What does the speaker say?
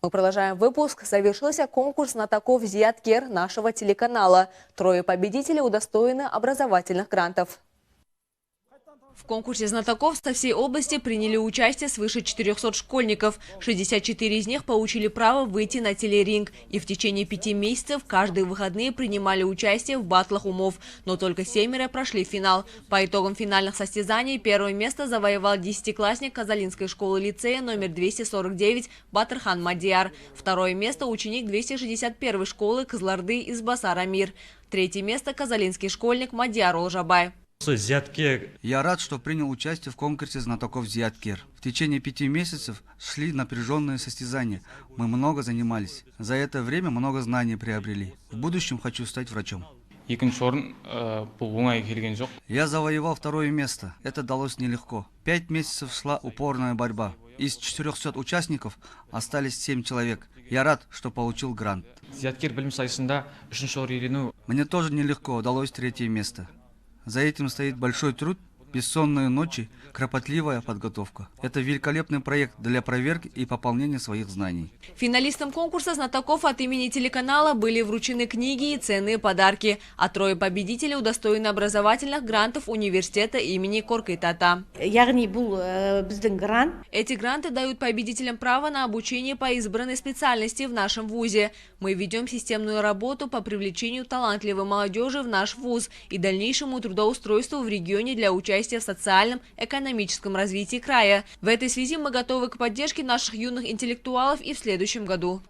Мы продолжаем выпуск. Завершился конкурс знатоков Зияткер нашего телеканала. 3 победителей удостоены образовательных грантов. В конкурсе знатоков со всей области приняли участие свыше 400 школьников. 64 из них получили право выйти на телеринг. И в течение 5 месяцев каждые выходные принимали участие в баттлах умов. Но только 7 прошли финал. По итогам финальных состязаний первое место завоевал 10-классник Казалинской школы-лицея номер 249 Батырхан Мадияр. Второе место ученик 261 школы Кызылорды из Басар-Амир. Третье место казалинский школьник Мадияр Олжабай. Я рад, что принял участие в конкурсе знатоков Зияткер. В течение 5 месяцев шли напряженные состязания. Мы много занимались. За это время много знаний приобрели. В будущем хочу стать врачом. Я завоевал 2 место. Это далось нелегко. 5 месяцев шла упорная борьба. Из 400 участников остались 7 человек. Я рад, что получил грант. Мне тоже нелегко, удалось 3 место. За этим стоит большой труд, бессонные ночи, кропотливая подготовка. Это великолепный проект для проверки и пополнения своих знаний. Финалистам конкурса знатоков от имени телеканала были вручены книги и ценные подарки. А 3 победителей удостоены образовательных грантов университета имени Коркай-Тата. Эти гранты дают победителям право на обучение по избранной специальности в нашем вузе. Мы ведем системную работу по привлечению талантливой молодежи в наш вуз и дальнейшему трудоустройству в регионе для участия в социальном, экономическом развитии края. В этой связи мы готовы к поддержке наших юных интеллектуалов и в следующем году.